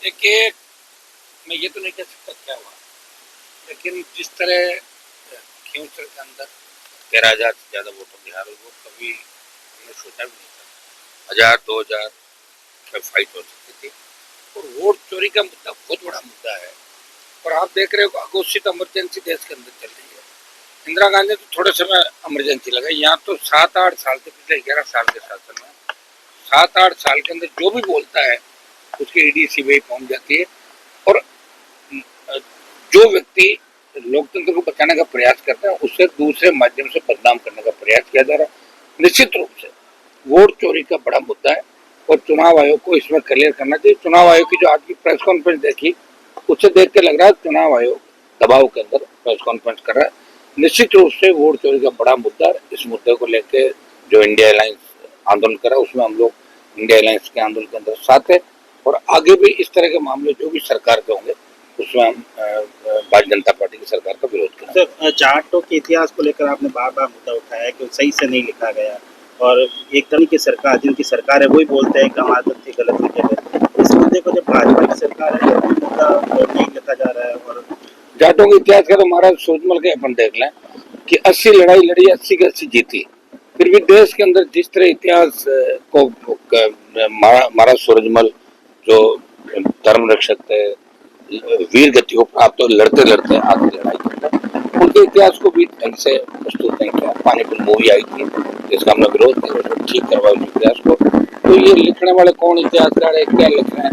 देखिए, मैं ये तो नहीं कह सकता क्या हुआ, लेकिन जिस तरह खींवसर के अंदर 13,000 से ज्यादा वोटर बिहार हुए, वो कभी हमने सोचा भी नहीं था। 1,000-2,000 में फाइट हो सकती थी। और वोट चोरी का मुद्दा बहुत बड़ा मुद्दा है। और आप देख रहे हो अघोषित इमरजेंसी देश के अंदर चल रही है। इंदिरा गांधी तो थोड़े समय इमरजेंसी लगाई, यहाँ तो 7-8 साल से, पिछले 11 साल के शासन में 7-8 साल के अंदर जो भी बोलता है उसकी ईडी सीबीआई पहुंच जाती है। और जो व्यक्ति लोकतंत्र को बचाने का प्रयास करता है उससे दूसरे माध्यम से बदनाम करने का प्रयास किया जा रहा है। निश्चित रूप से वोट चोरी का बड़ा मुद्दा है और चुनाव आयोग को इसमें क्लियर करना चाहिए। चुनाव आयोग की जो आज की प्रेस कॉन्फ्रेंस देखी, उससे देख के लग रहा है चुनाव आयोग दबाव के अंदर प्रेस कॉन्फ्रेंस कर रहा है। निश्चित रूप से वोट चोरी का बड़ा मुद्दा है। इस मुद्दे को लेकर जो इंडिया अलायंस आंदोलन कर रहा है, उसमें हम लोग इंडिया अलायंस के आंदोलन के अंदर साथ है। और आगे भी इस तरह के मामले जो भी सरकार के होंगे उसमें हम भारतीय जनता पार्टी की सरकार का विरोध करेंगे। सर, जाटों के इतिहास को लेकर आपने बार बार मुद्दा उठाया है कि सही से नहीं लिखा गया, और एक तरह की सरकार जिनकी सरकार है वही बोलते हैं कि हमारे तथ्य गलत लिखे गए। इस मुद्दे को जब भाजपा की सरकार है तो मुद्दा नहीं लिखा जा रहा है। और जाटों के इतिहास का तो महाराज सूरजमल के अपन देख लें कि 80 लड़ाई लड़ी, 80 की 80 जीती। फिर भी देश के अंदर जिस तरह इतिहास को महाराज सूरजमल जो धर्म रक्षक थे, वीर गति को प्राप्त हो, लड़ते लड़ते आगे लड़ाई करते, उनके इतिहास को भी ढंग से प्रस्तुत नहीं किया। पानीपत मूवी आई थी जिसका हमने विरोध किया, उसको ठीक करवाया उस इतिहास को। तो ये लिखने वाले कौन इतिहासकार है, क्या लिख रहे हैं?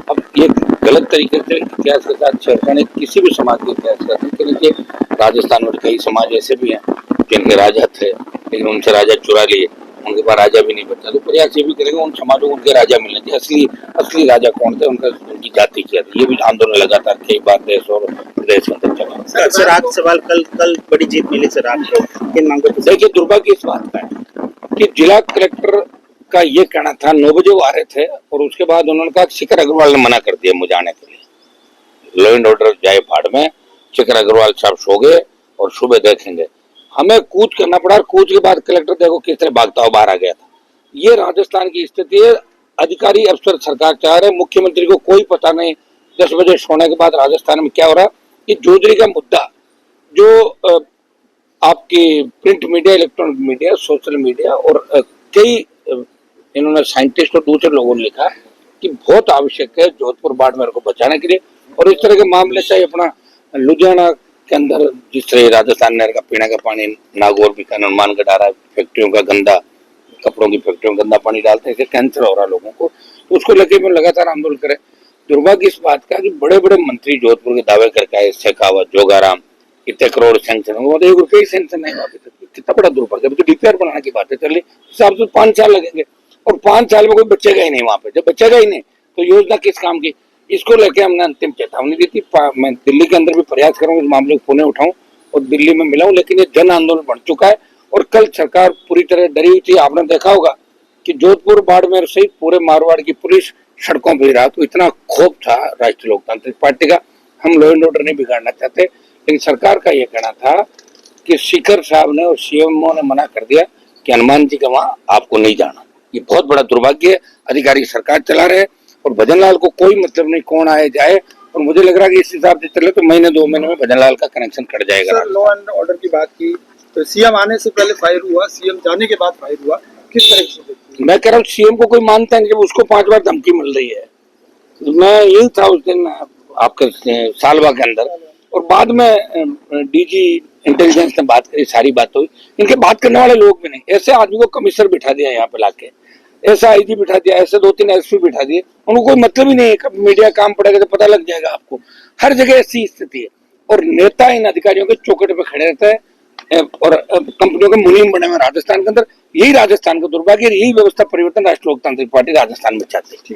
अब ये गलत तरीके से इतिहास के साथ छेड़खानी किसी भी समाज के इतिहास का नहीं करेंगे। राजस्थान में कई समाज ऐसे भी हैं जिनके राजा थे लेकिन उनसे राजा चुरा लिए, उनके पास राजा भी नहीं बचा। तो प्रयास ये भी करेंगे उन समाजों को उनके राजा मिलने चाहिए। असली राजा कौन थे, उनकी जाति क्या थी, ये भी आंदोलन लगातार कई बार देश और प्रदेश के अंदर चला। सर, आज सवाल कल बड़ी जीत मिली सर आपको, किन मांगों पर? देखिए, दुर्भाग्य इस बात का है कि जिला कलेक्टर का ये कहना था, 9 बजे वो आ रहे थे और उसके बाद उन्होंने कहा शिखर अग्रवाल ने मना कर दिया मुझे आने के लिए। लॉ एंड ऑर्डर जाए फाड़ में, शिखर अग्रवाल साहब सो गए और सुबह देखेंगे। हमें कूच करना पड़ा और कूच के बाद कलेक्टर देखो किस तरह भागता हुआ बाहर आ गया था। ये राजस्थान की स्थिति है। अधिकारी अफसर सरकार चाह रहे, मुख्यमंत्री को कोई पता नहीं 10 बजे सोने के बाद राजस्थान में क्या हो रहा है। ये जोजरी का मुद्दा जो आपकी print media, electronic media, social media और कई इन्होंने साइंटिस्ट और दूसरे लोगों ने लिखा कि बहुत आवश्यक है जोधपुर बाड़मेर को बचाने के लिए। और इस तरह के मामले चाहे अपना लुधियाना के अंदर जिस तरह राजस्थान नहर का पीने का पानी नागौर बीकानेर हनुमानगढ़ आ रहा है, फैक्ट्रियों का गंदा, कपड़ों की फैक्ट्रियों में गंदा पानी डालते हैं, इससे कैंसर हो रहा है लोगों को, तो उसको लेके में लगातार आंदोलन करे। दुर्भाग्य इस बात का कि बड़े बड़े मंत्री जोधपुर के दावे करके आए, शेखावत, जोगाराम, इतने करोड़ सैंक्शन हुआ, 1 रुपये ही सैंक्शन नहीं हुआ अभी तक। कितना बड़ा दुर्भाग्य। अभी तो डीपीआर बनाने की बातें चली, हिसाब से 5 साल लगेंगे और 5 साल में कोई बचेगा ही नहीं वहां पे। जब बचेगा ही नहीं तो योजना किस काम की? इसको लेके हमने अंतिम चेतावनी दी थी। मैं दिल्ली के अंदर भी प्रयास करूंगा इस मामले को पुणे उठाऊं और दिल्ली में मिलाऊं, लेकिन ये जन आंदोलन बढ़ चुका है और कल सरकार पूरी तरह डरी हुई थी। आपने देखा होगा कि जोधपुर बाड़मेर सहित पूरे मारवाड़ की पुलिस सड़कों पर रहा, तो इतना क्षोभ था राष्ट्रीय लोकतांत्रिक पार्टी का। हम लॉ एंड ऑर्डर नहीं बिगाड़ना चाहते, लेकिन सरकार का यह कहना था कि शिखर साहब ने और सीएमओ ने मना कर दिया कि हनुमान जी का वहां आपको नहीं जाना। ये बहुत बड़ा दुर्भाग्य है। अधिकारी सरकार चला रहे और भजनलाल को कोई मतलब नहीं कौन आए जाए, और मुझे लग रहा है कि इस हिसाब से चले तो महीने 2 महीने में भजनलाल का कनेक्शन कट जाएगा। लॉ एंड ऑर्डर की बात की तो सीएम आने से पहले फायर हुआ, सीएम जाने के बाद फायर हुआ, किस तरह से? मैं कह रहा हूँ सीएम को कोई मानता है जब उसको 5 बार धमकी मिल रही है। मैं यही था उस दिन आपके सालवा के अंदर, और बाद में डीजी इंटेलिजेंस ने बात करी, सारी बात हुई। इनके बात करने वाले लोग भी नहीं। ऐसे आदमी को कमिश्नर बिठा दिया यहाँ पे लाके, ऐसा आईजी बिठा दिया, ऐसे 2-3 एसपी बिठा दिए, उनको कोई मतलब ही नहीं है। कब मीडिया काम पड़ेगा तो पता लग जाएगा आपको। हर जगह ऐसी स्थिति है और नेता इन अधिकारियों के चौकट पे खड़े रहते हैं और कंपनियों के मुनीम बने हुए राजस्थान के अंदर। यही राजस्थान का दुर्भाग्य, यही व्यवस्था परिवर्तन राष्ट्रीय लोकतांत्रिक पार्टी राजस्थान में चाहती है।